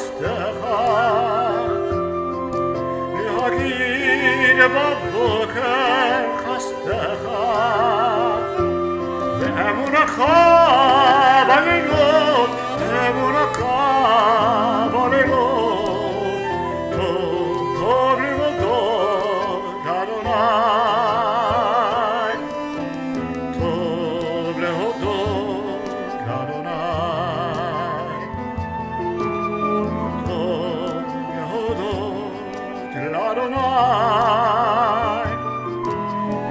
חסדך, להגיד בבוקר חסדך, ואמונתך בלילות, אמונתך בלילות, טוב טוב להודות אדוני, טוב להודות אדוני, טוב להודות לאדוני,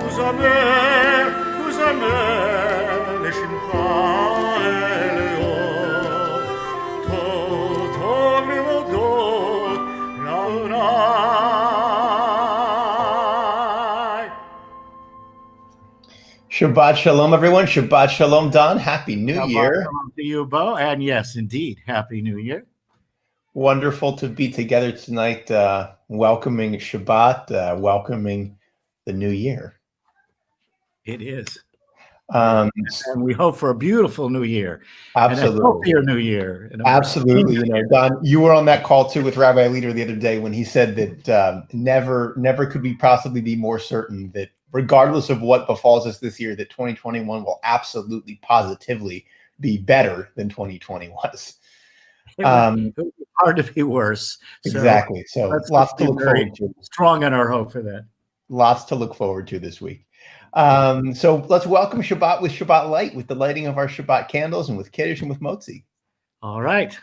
וזמר וזמר לשמך עליון, טוב טוב להודות לאדוני. Shabbat Shalom, everyone. Shabbat Shalom, Don. Happy New Shabbat Year. shalom to you, Beau, and yes, indeed, Happy New Year. Wonderful to be together tonight, welcoming Shabbat, welcoming the new year. It is. Um, And we hope for a beautiful new year. And a absolutely. healthier new year. And a more Absolutely. You know, Don, you were on that call too with Rabbi Leader the other day when he said that never could we possibly be more certain that regardless of what befalls us this year, that 2021 will absolutely positively be better than 2020 was. It would be hard to be worse. Exactly. So let's lots be to look very forward to. strong in our hope for that. Lots to look forward to this week. So let's welcome Shabbat with Shabbat Light, with the lighting of our Shabbat candles and with Kiddush and with Motzi. All right.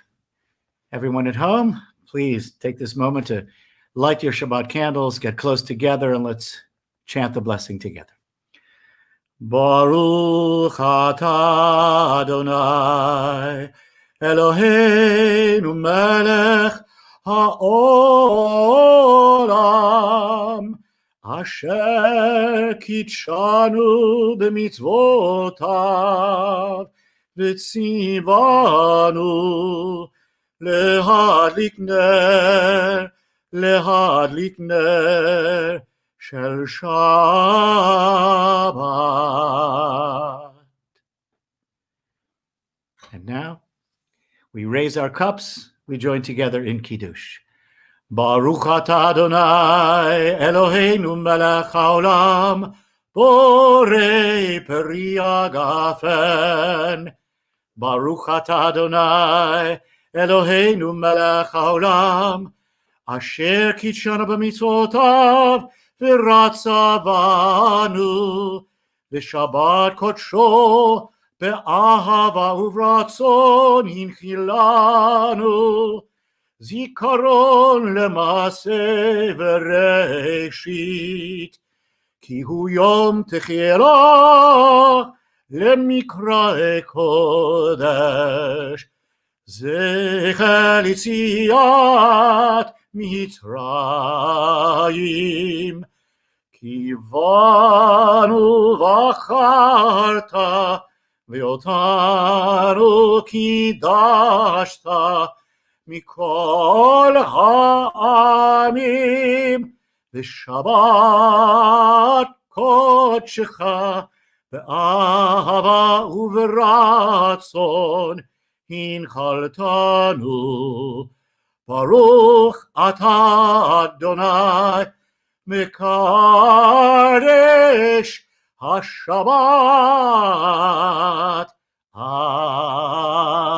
Everyone at home, please take this moment to light your Shabbat candles, get close together, and let's chant the blessing together. Baruch atah Adonai Eloheinu melech haolam asher kitshanu b'mitzvotav v'tzivanu lehadlik ner Shel Shabbat. And now we raise our cups, we join together in Kiddush. Baruch atah Adonai Eloheinu melech haolam borei peri hagafen. Baruch atah Adonai Eloheinu melech haolam asher kitshanu b'mitzvotav v'ratzavanu v'shabbat kodsho be'ahava uvratzon hinchilanu zikaron lemase v'reshit ki hu yom techera lemikrae kodesh zecher litziat Mitzrayim ki vanu v'acharta v'otanu kidashta mikol ha'amim v'shabbat kodshecha be'ahava uv'ratzon hinchaltanu Baruch atah Adonai mekadesh hashabbat.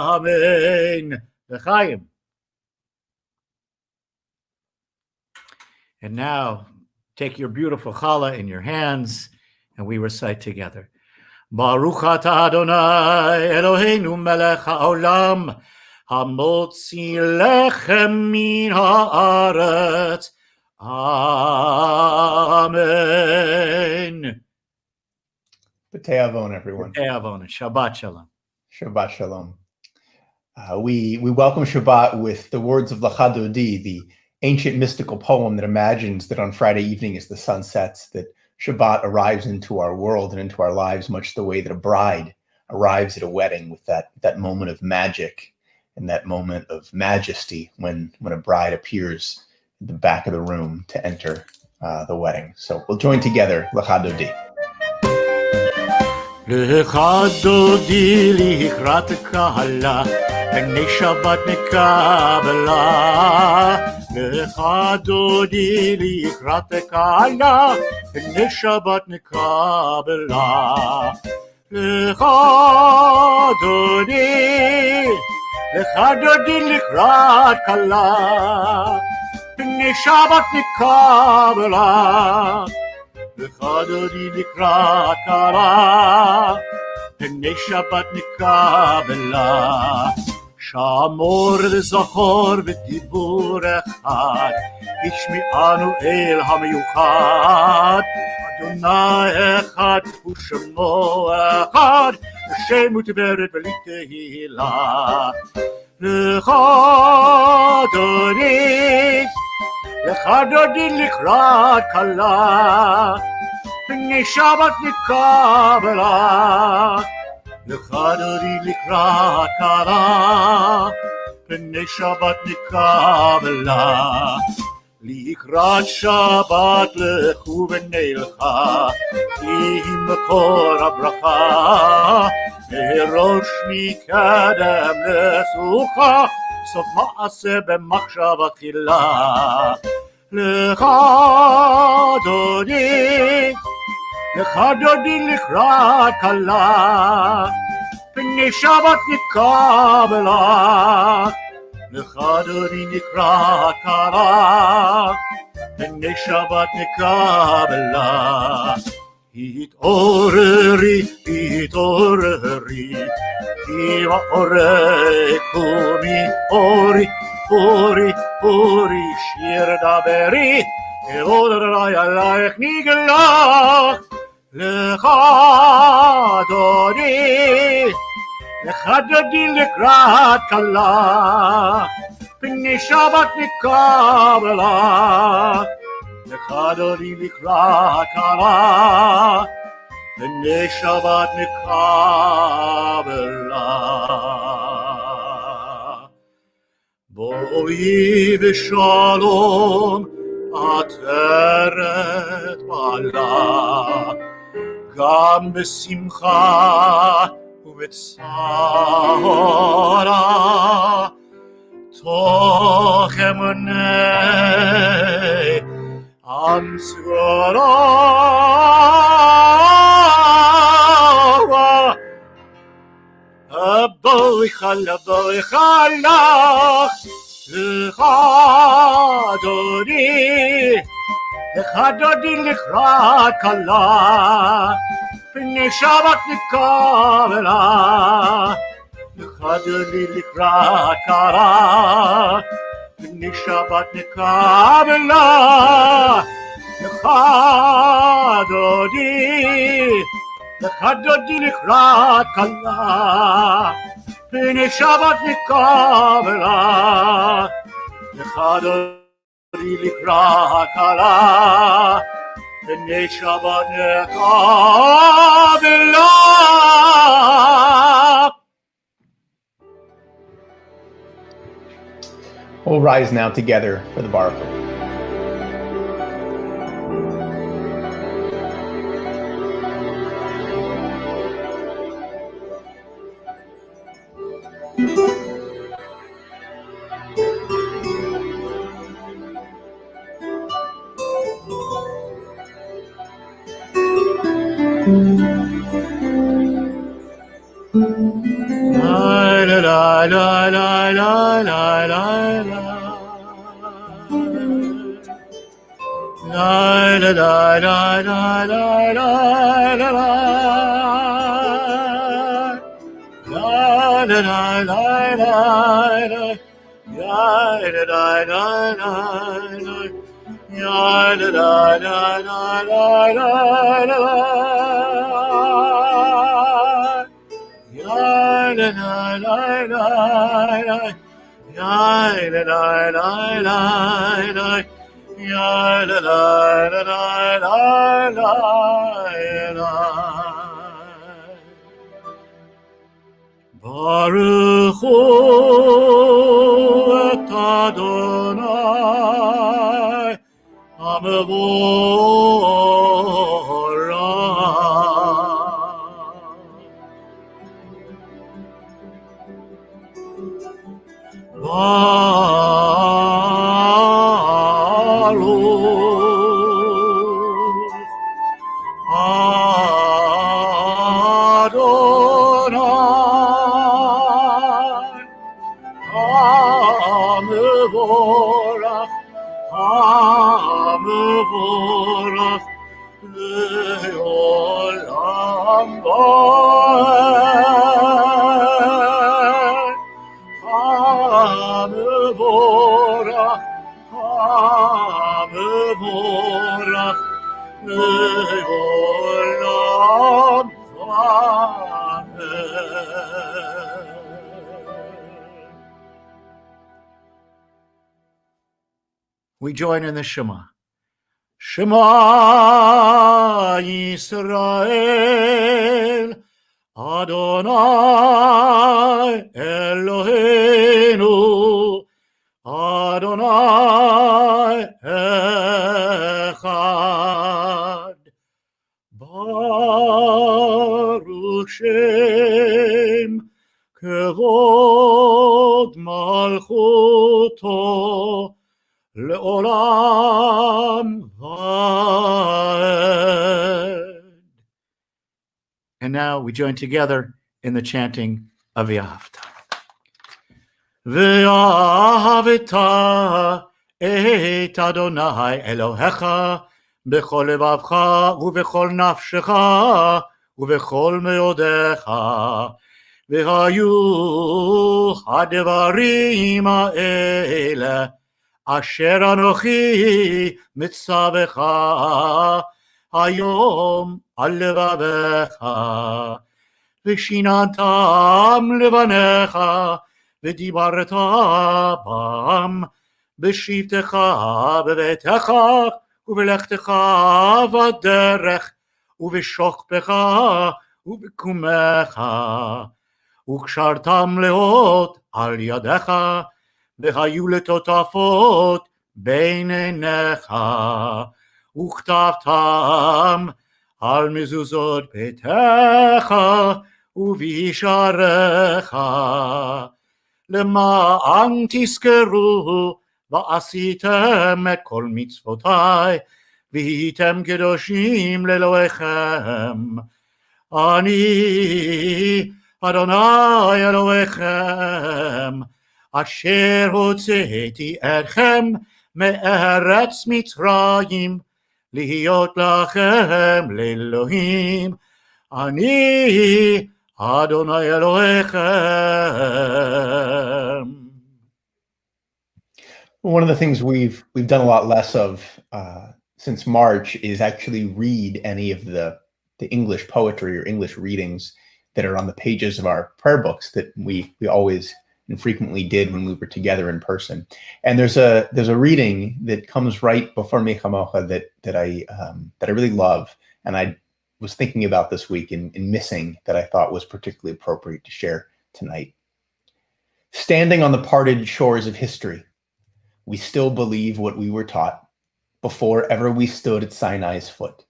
Amen. L'chaim. And now take your beautiful challah in your hands and we recite together. Baruch atah Adonai Eloheinu melech haolam Hamotzi lechem min haaretz. Amen. B'tei Avon, everyone. B'tei Avon and Shabbat Shalom. Shabbat Shalom. We welcome Shabbat with the words of Lecha Dodi, the ancient mystical poem that imagines that on Friday evening as the sun sets, that Shabbat arrives into our world and into our lives much the way that a bride arrives at a wedding, with that moment of magic and that moment of majesty when a bride appears in the back of the room to enter the wedding. So we'll join together, Lecha Dodi. Lecha Dodi lichrat kala פני שבת נקבלה, לך דודי לקראת קהלה, פני שבת נקבלה. לך דודי לקראת קהלה, פני שבת נקבלה. לך דודי לקראת קהלה, פני שבת נקבלה. שמור וזכור בדיבור אחד, השמיענו אל המיוחד. אדוני אחד ושמו אחד, השם ותפארת בלי תהילה. לך דודי לקראת קהלה, פני שבת נקבלה. לך דודי לקראת קהלה, פני שבת נקבלה. לקראת שבת לכו ונלכה, כי היא מקור הברכה. מראש מקדם לסוכה, סוף מעשה במחשבה תחילה. לך דודי לקראת קהלה, פני שבת נקבלה. לך דודי לקראת קהלה, פני שבת נקבלה. התעוררי, התעוררי, כי מאורי קומי, אורי, שיר דברי, כבוד אדוני עלייך נגלה. לך דודי לקראת קהלה, פני שבת נקבלה. לך דודי לקראת קהלה, פני שבת נקבלה. בואי ושלום עטרת בעלה, גם בשמחה ובצערה, תוך אמוני עם סגולה. בואי חלה, לך דודי לקראת קהלה, פני שבת נקבלה. לך דודי לקראת קהלה, פני שבת נקבלה. לך דודי לקראת קהלה, פני שבת נקבלה. לך דודי לקראת קהלה, פני שבת נקבלה. We'll rise now together for the Baruch. Baruch et Adonai Hamevorach. המבורך, המבורך, לעולם ועד. המבורך, המבורך, לעולם ועד. We join in the Shema. Shema Yisrael, Adonai Eloheinu, Adonai Echad. Baruch Shem Kevod Malchuto Le'olam Vaed. And now we join together in the chanting of V'ahavta. V'ahavta et Adonai Elohecha b'chol levavcha u'b'chol nafshecha u'b'chol meodecha v'hayu hadvarim ha'ele asher anochi mitzavecha hayom al levavecha v'shinantam levanecha v'dibarta bam b'shivtecha b'betecha ובלכתך בדרך, ובשוכבך ובקומך, וקשרתם לאות על ידיך, והיו לטוטפות בין עיניך, וכתבתם על מזוזות ביתך ובישעריך, למען תזכרו ועשיתם את כל מצוותיי, והייתם קדושים לאלוהיכם. אני, אדוני אלוהיכם, אשר הוצאתי אתכם מארץ מצרים, להיות לכם לאלוהים. אני, אדוני אלוהיכם. One of the things we've done a lot less of since March is actually read any of the English poetry or English readings that are on the pages of our prayer books that we always and frequently did when we were together in person. And there's a reading that comes right before Mechamocha that I really love, and I was thinking about this week and missing, that I thought was particularly appropriate to share tonight. Standing on the parted shores of history, we still believe what we were taught before ever we stood at Sinai's foot,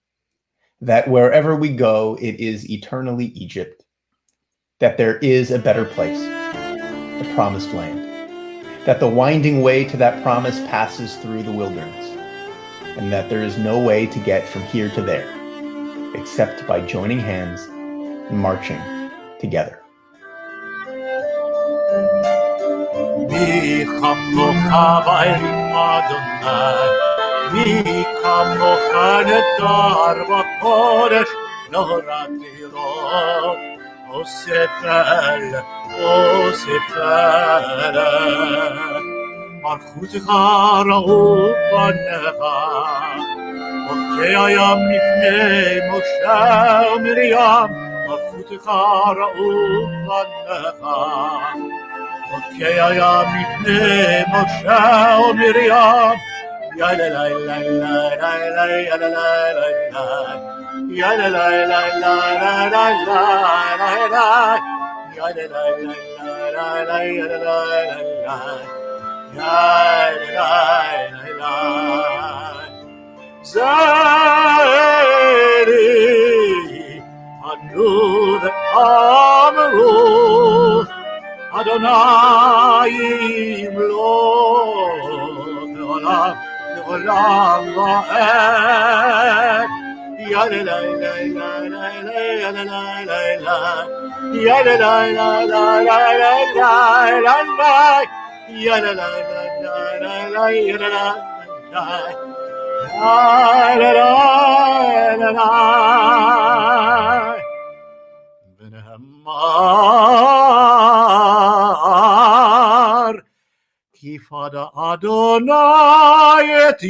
that wherever we go, it is eternally Egypt, that there is a better place, the promised land, that the winding way to that promise passes through the wilderness, and that there is no way to get from here to there, except by joining hands and marching together. מי כמוך באלים אדוני, מי כמוך נדר בקודש, לא רק לראות, אוסף אל, מלכותך ראו פניך, חוקי הים לפני משה ומרים, מלכותך ראו פניך. חוקי הים לפני משה ומרים, יאללה לילה לילה לילה יאללה לילה לילה יאללה לילה זרי ענו ואמרו Adonai yimlok le'olam va'ed. Yalelai lelai lelai yalelai lelai yalelai lelai lelai lelai yalelai lelai ונאמר כי פדה אדוני את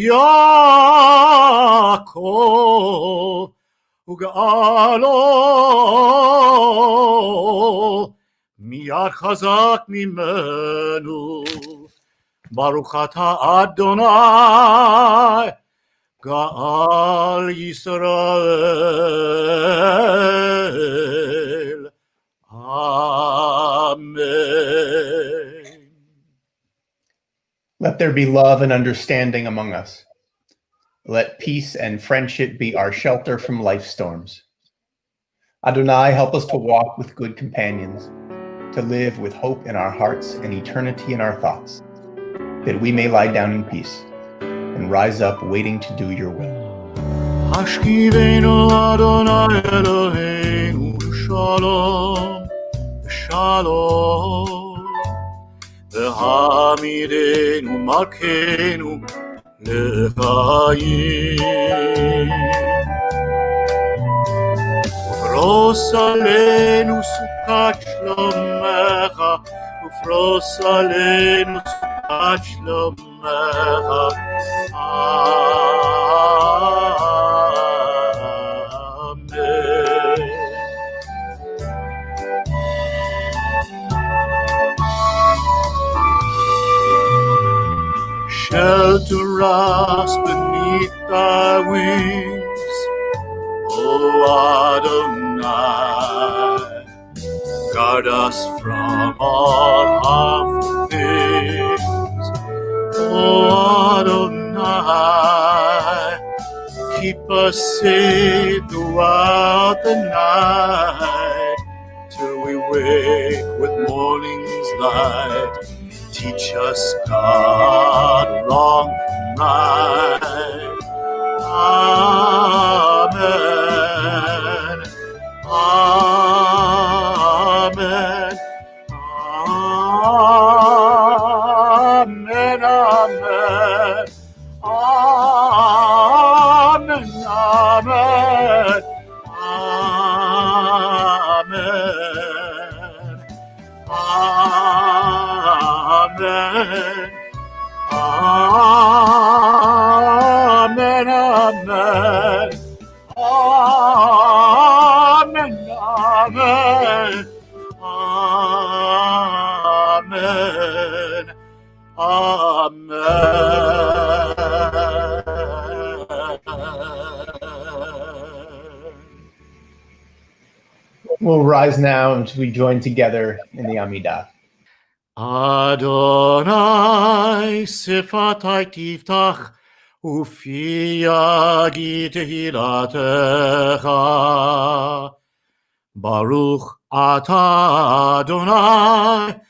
יעקב וגאלו מיד חזק ממנו. ברוך אתה אדוני גאל ישראל. Amen. Let there be love and understanding among us. Let peace and friendship be our shelter from life storms. Adonai, help us to walk with good companions, to live with hope in our hearts and eternity in our thoughts, that we may lie down in peace and rise up waiting to do your will. Hashkivenu Adonai Eloheinu shalom, shalom. V'hamidenu malkeinu lechayim. Ufros aleinu sukat shlomecha, ufros aleinu sukat shlomecha. Shelter us beneath thy wings, O Adonai. Guard us from all harmful things, O Adonai. Keep us safe throughout the night, till we wake with morning's light. Teach us, God, wrong from right. Amen. Amen. Amen. Amen. Amen. Amen. Amen. Amen. Amen. Amen. Amen. Amen. Amen. We'll rise now as we join together in the Amidah. Adonai sifatai tiftach ufi yagi tehilatecha. Baruch atah Adonai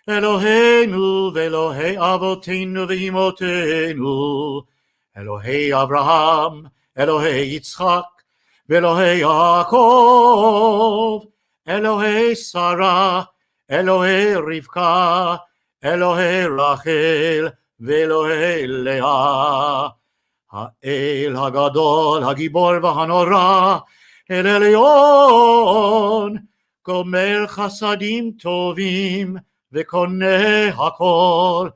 Eloheinu ve'Elohei avotenu ve'imotenu, Elohei Avraham, Elohei Yitzchak, ve'Elohei Yaakov, Elohei Sarah, Elohei Rivka, Elohei Rachel, ve'Elohei Leah. Ha'el hagadol, hagibor v'hanora, El Elyon, gomel chasadim tovim, וקונה הכל,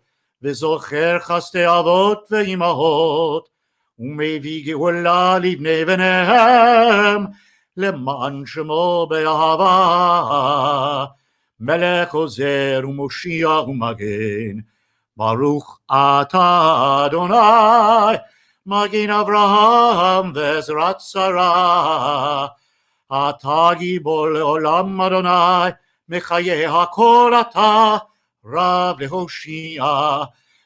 וזוכר חסדי אבות ואימהות, ומביא גאולה לבני בניהם, למען שמו באהבה, מלך עוזר ומושיע ומגן. ברוך אתה אדוני, מגן אברהם ועזרת שרה. אתה גיבור לעולם אדוני, מחיי הכל אתה, רב להושיע,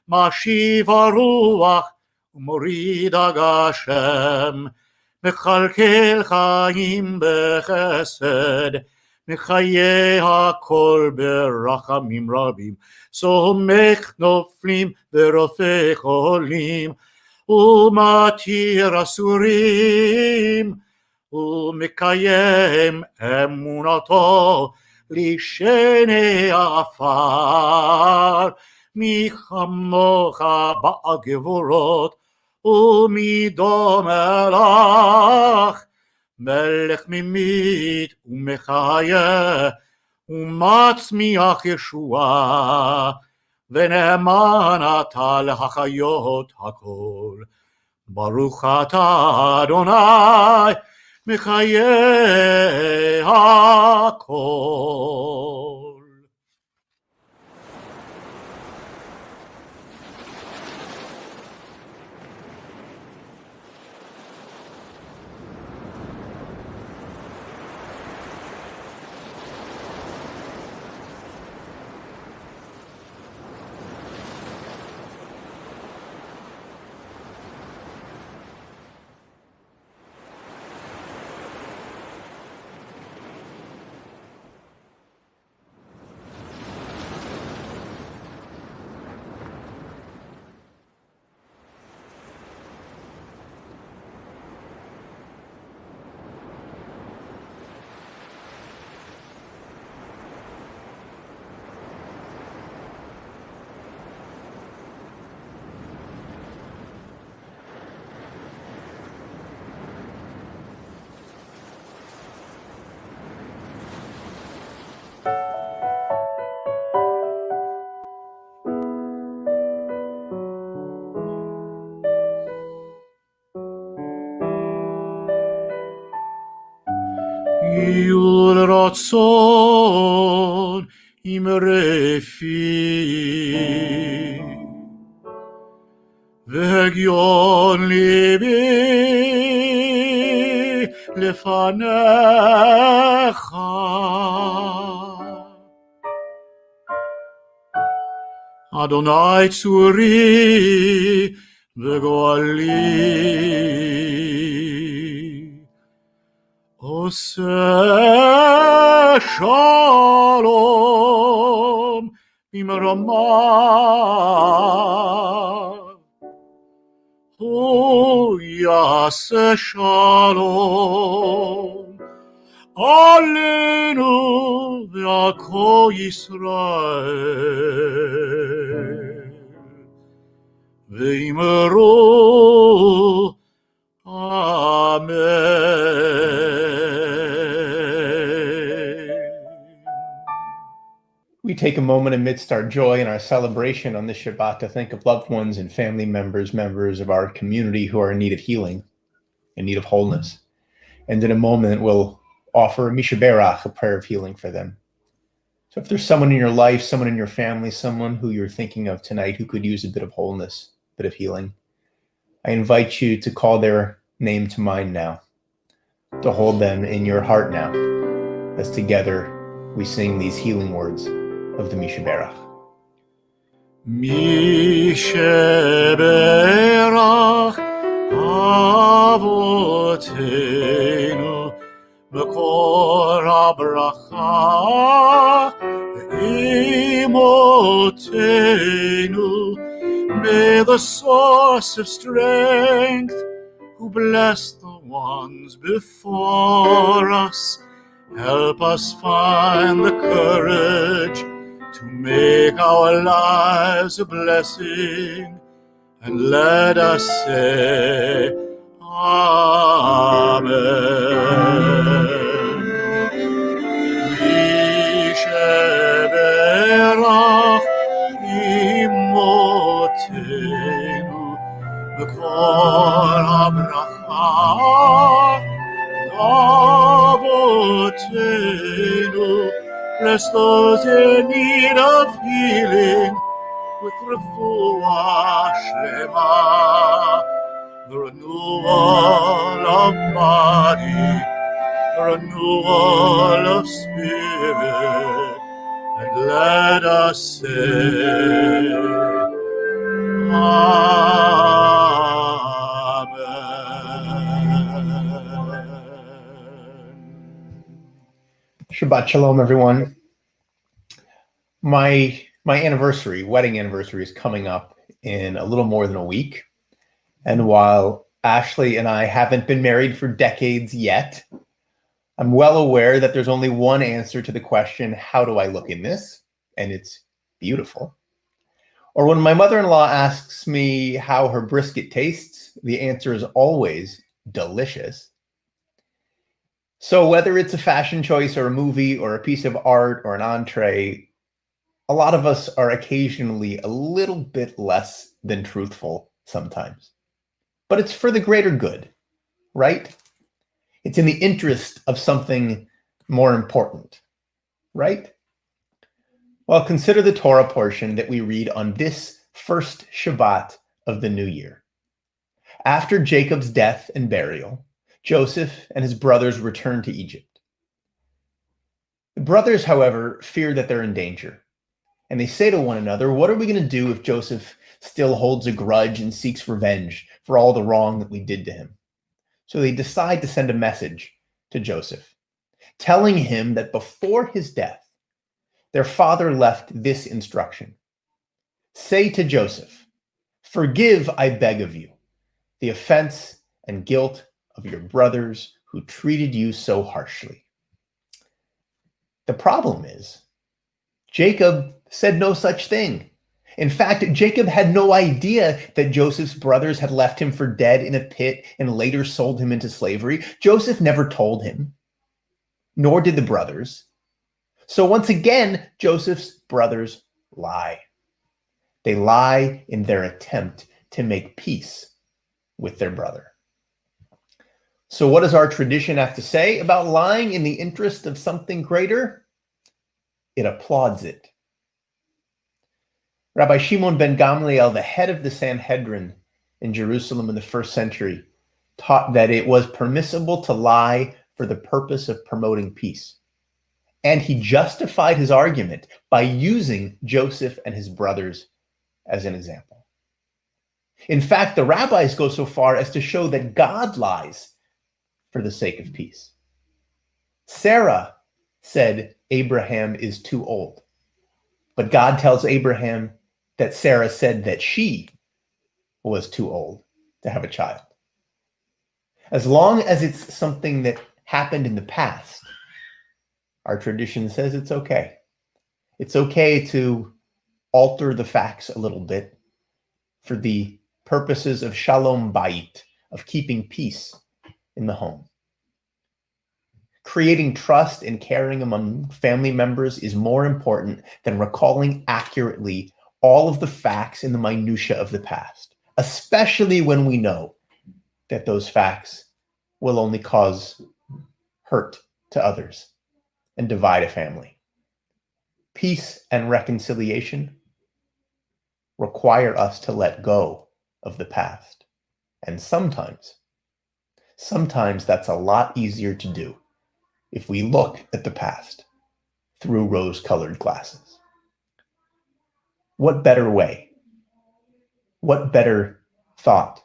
משיב הרוח ומוריד הגשם, מכלכל חיים בחסד, מחיי הכל ברחמים רבים, סומך נופלים ורופא חולים, ומתיר אסורים, ומקיים אמונתו, לשני עפר, מי כמוך בעל גבורות ומדומה לך, מלך ממית ומחיה ומצמיח ישועה, ונאמן אתה להחיות הכל. ברוך אתה אדוני מחיי הכל. יול רצון אמרי פי, והגיון ליבי לפניך. אדוני צורי וגואלי, עושה שלום במרמיו, הוא יעשה שלום עלינו ועל כל ישראל, ואמרו אמן. We take a moment amidst our joy and our celebration on this Shabbat to think of loved ones and family members, members of our community who are in need of healing, in need of wholeness. And in a moment, we'll offer a Mishaberach, a prayer of healing for them. So if there's someone in your life, someone in your family, someone who you're thinking of tonight who could use a bit of wholeness, a bit of healing, I invite you to call their name to mind now, to hold them in your heart now, as together we sing these healing words of the Mishaberach. Mishaberach Avotenu Makor HaBracha Imotenu. May the source of strength, who bless the ones before us, help us find the courage to make our lives a blessing, and let us say Amen. Mishaberach Imotenu Makor HaBracha Avotenu. Bless those in need of healing with refuah shlema, the renewal of body, the renewal of spirit, and let us say Shabbat Shalom, everyone. My anniversary, wedding anniversary, is coming up in a little more than a week. And while Ashley and I haven't been married for decades yet, I'm well aware that there's only one answer to the question, how do I look in this? And it's beautiful. Or when my mother-in-law asks me how her brisket tastes, the answer is always delicious. So whether it's a fashion choice or a movie or a piece of art or an entree, a lot of us are occasionally a little bit less than truthful sometimes. But it's for the greater good, right? It's in the interest of something more important, right? Well, consider the Torah portion that we read on this first Shabbat of the new year. After Jacob's death and burial, Joseph and his brothers return to Egypt. The brothers, however, fear that they're in danger, and they say to one another, what are we going to do if Joseph still holds a grudge and seeks revenge for all the wrong that we did to him? So they decide to send a message to Joseph, telling him that before his death, their father left this instruction. Say to Joseph, forgive, I beg of you, the offense and guilt of your brothers who treated you so harshly. The problem is, Jacob said no such thing. In fact, Jacob had no idea that Joseph's brothers had left him for dead in a pit and later sold him into slavery. Joseph never told him, nor did the brothers. So once again, Joseph's brothers lie. They lie in their attempt to make peace with their brother. So what does our tradition have to say about lying in the interest of something greater? It applauds it. Rabbi Shimon ben Gamliel, the head of the Sanhedrin in Jerusalem in the first century, taught that it was permissible to lie for the purpose of promoting peace. And he justified his argument by using Joseph and his brothers as an example. In fact, the rabbis go so far as to show that God lies for the sake of peace. Sarah said Abraham is too old, but God tells Abraham that Sarah said that she was too old to have a child. As long as it's something that happened in the past, our tradition says it's okay. It's okay to alter the facts a little bit for the purposes of shalom bayit, of keeping peace in the home. Creating trust and caring among family members is more important than recalling accurately all of the facts in the minutia of the past, especially when we know that those facts will only cause hurt to others and divide a family. Peace and reconciliation require us to let go of the past. And sometimes that's a lot easier to do if we look at the past through rose-colored glasses. What better way? What better thought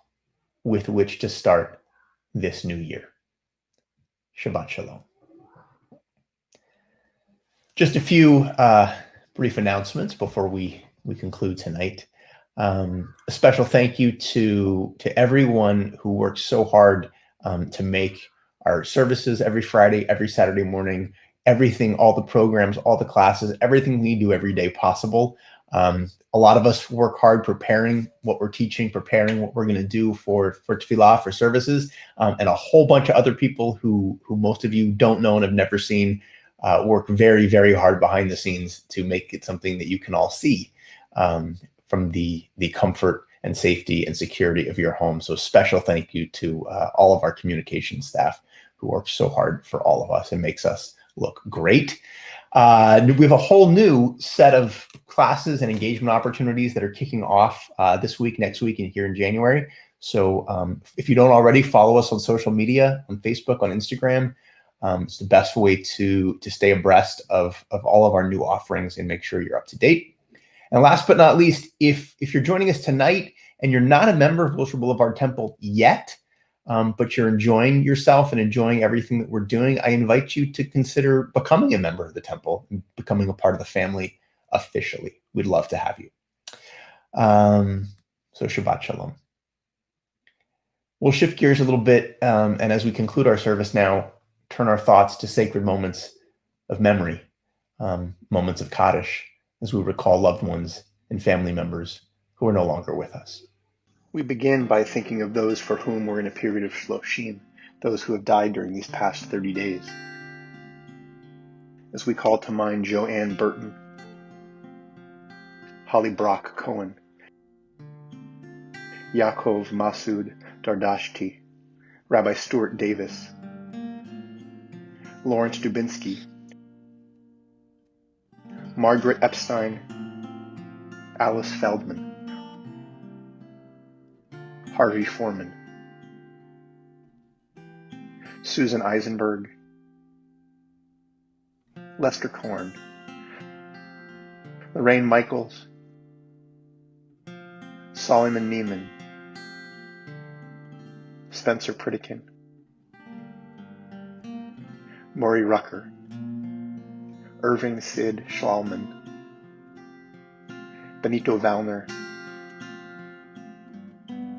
with which to start this new year? Shabbat Shalom. Just a few brief announcements before we conclude tonight. A special thank you to everyone who works so hard to make our services every Friday, every Saturday morning, everything, all the programs, all the classes, everything we do every day possible. A lot of us work hard preparing what we're teaching, preparing what we're going to do for tefillah, for services, and a whole bunch of other people who most of you don't know and have never seen work very, very hard behind the scenes to make it something that you can all see from the comfort and safety and security of your home. So special thank you to all of our communication staff who work so hard for all of us and makes us look great. We have a whole new set of classes and engagement opportunities that are kicking off this week, next week, and here in January. So if you don't already, follow us on social media, on Facebook, on Instagram. It's the best way to stay abreast of all of our new offerings and make sure you're up to date. And last but not least, if you're joining us tonight and you're not a member of Wilshire Boulevard Temple yet, but you're enjoying yourself and enjoying everything that we're doing, I invite you to consider becoming a member of the temple and becoming a part of the family officially. We'd love to have you. So Shabbat Shalom. We'll shift gears a little bit, and as we conclude our service now, turn our thoughts to sacred moments of memory, moments of Kaddish, as we recall loved ones and family members who are no longer with us. We begin by thinking of those for whom we're in a period of shloshim, those who have died during these past 30 days. As we call to mind Joanne Burton, Holly Brock Cohen, Yaakov Masood Dardashti, Rabbi Stuart Davis, Lawrence Dubinsky, Margaret Epstein, Alice Feldman, Harvey Foreman, Susan Eisenberg, Lester Korn, Lorraine Michaels, Solomon Neiman, Spencer Pritikin, Maury Rucker, Irving Sid Schlalman, Benito Valner,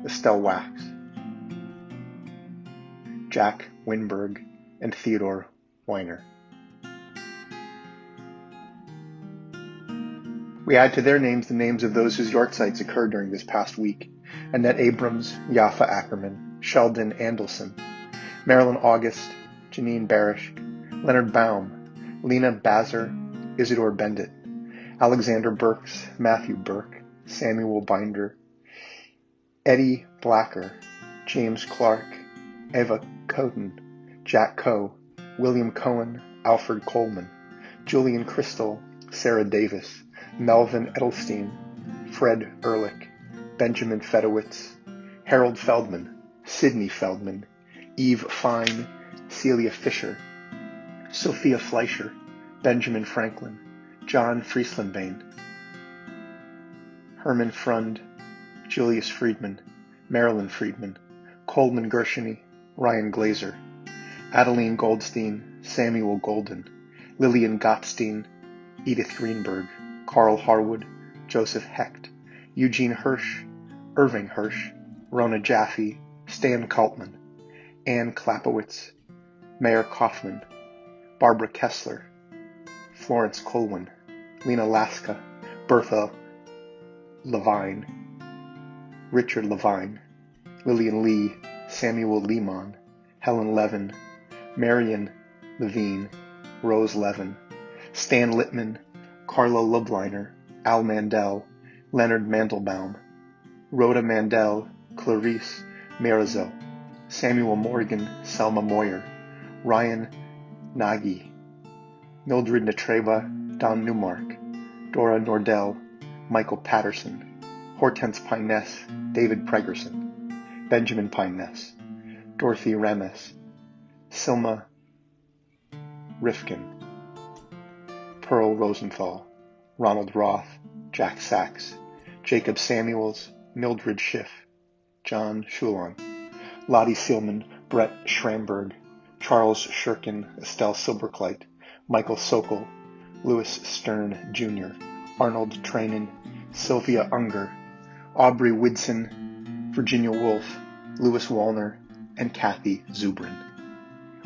Estelle Wax, Jack Winberg, and Theodore Weiner. We add to their names the names of those whose yahrzeits occurred during this past week: Annette Abrams, Yaffa Ackerman, Sheldon Andelson, Marilyn August, Janine Barish, Leonard Baum, Lena Bazer, Isidore Bendit, Alexander Burks, Matthew Burke, Samuel Binder, Eddie Blacker, James Clark, Eva Coden, Jack Coe, William Cohen, Alfred Coleman, Julian Crystal, Sarah Davis, Melvin Edelstein, Fred Ehrlich, Benjamin Fedowitz, Harold Feldman, Sidney Feldman, Eve Fine, Celia Fisher, Sophia Fleischer, Benjamin Franklin, John Frieslandbane, Herman Frund, Julius Friedman, Marilyn Friedman, Coleman Gershony, Ryan Glazer, Adeline Goldstein, Samuel Golden, Lillian Gottstein, Edith Greenberg, Carl Harwood, Joseph Hecht, Eugene Hirsch, Irving Hirsch, Rona Jaffe, Stan Kaltman, Ann Klapowitz, Mayor Kaufman, Barbara Kessler, Florence Colwyn, Lena Laska, Bertha Levine, Richard Levine, Lillian Lee, Samuel Lehman, Helen Levin, Marion Levine, Rose Levin, Stan Littman, Carla Lubliner, Al Mandel, Leonard Mandelbaum, Rhoda Mandel, Clarice Merizo, Samuel Morgan, Selma Moyer, Ryan Nagy, Mildred Natreva, Don Newmark, Dora Nordell, Michael Patterson, Hortense Piness, David Pregerson, Benjamin Piness, Dorothy Remes, Silma Rifkin, Pearl Rosenthal, Ronald Roth, Jack Sachs, Jacob Samuels, Mildred Schiff, John Schulon, Lottie Seelman, Brett Schramberg, Charles Shirkin, Estelle Silberkleit, Michael Sokol, Louis Stern Jr., Arnold Trainin, Sylvia Unger, Aubrey Widson, Virginia Woolf, Louis Wallner, and Kathy Zubrin.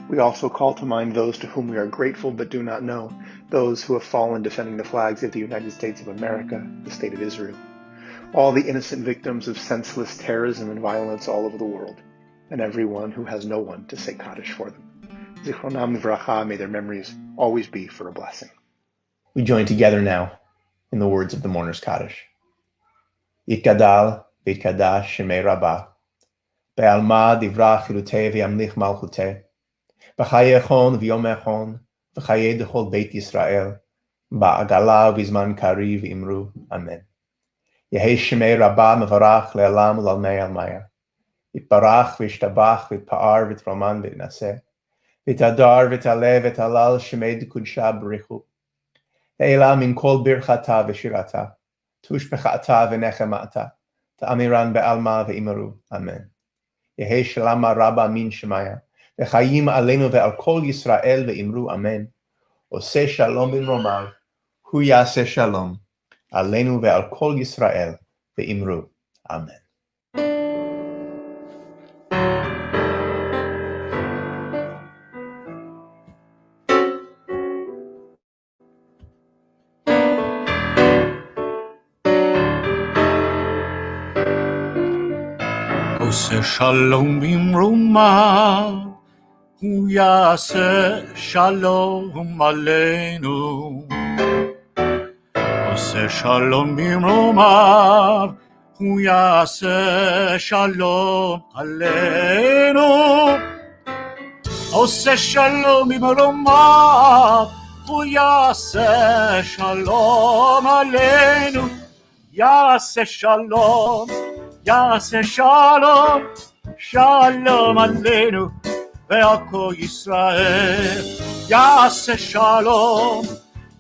We also call to mind those to whom we are grateful but do not know, those who have fallen defending the flags of the United States of America, the State of Israel, all the innocent victims of senseless terrorism and violence all over the world, and everyone who has no one to say Kaddish for them. Zichronam Livracha, may their memories always be for a blessing. We join together now in the words of the mourner's Kaddish. Yitgadal v'yitkadash shemei Rabbah, be'alma divrach chilutei v'yamlich malchutei, b'chaye echon v'yom echon, v'chaye dechol beit Yisrael, ba'agala v'zman kari v'imru, Amen. Yehei shemei Rabbah mevarach le'alam u'lalmei almaya, yitbarach v'yishtabach v'yitpa'ar v'yitroman v'yitnaseh, v'yitadar v'yitale v'yitalal shemei d'kudsha b'richu, Eila min kol birchata v'shirata, tushbechata v'nechemata, ta'amiran be'alma v'imaru. Amen. Yehi shalama rabba min shemaya, v'chayim aleinu ve'al kol Yisrael v'imru. Amen. Oseh shalom bin romav, hu yaseh shalom, aleinu ve'al kol Yisrael v'imru. Amen. עושה שלום במרומיו, הוא יעשה שלום עלינו. עושה שלום במרומיו, הוא יעשה שלום עלינו. עושה שלום במרומיו, הוא יעשה שלום עלינו. יעשה שלום, יעשה שלום, שלום עלינו ועכו ישראל. יעשה שלום,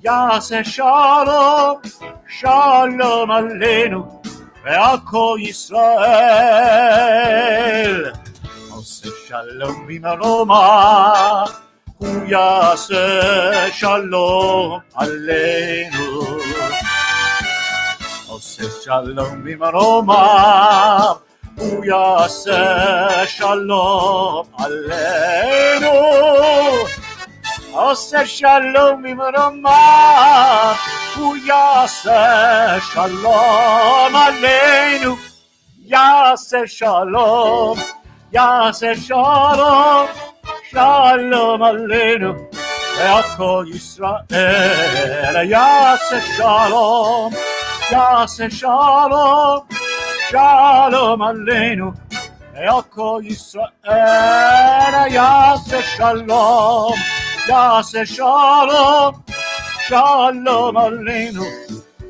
יעשה שלום, שלום עלינו ועכו ישראל. עושה שלום במרומיו, הוא יעשה שלום עלינו. עושה שלום במרומיו, הוא יעשה שלום עלינו. עושה שלום במרומיו, הוא יעשה שלום עלינו. יעשה שלום, יעשה שלום, שלום עלינו ועכו ישראל. יעשה שלום, יעשה שלום, שלום עלינו ועכו ישראל. יעשה שלום, יעשה שלום, שלום עלינו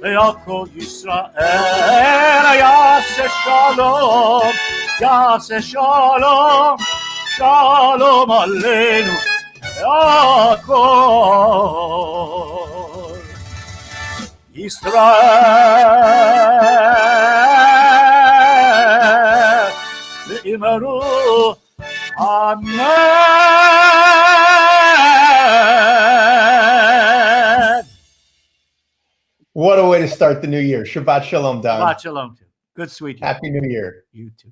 ועכו ישראל. יעשה שלום, יעשה שלום, שלום עלינו ועכו ישראל. ואמרו amen. What a way to start the new year. Shabbat Shalom, Don. Shabbat shalom too. Good sweet. Happy New Year. You too.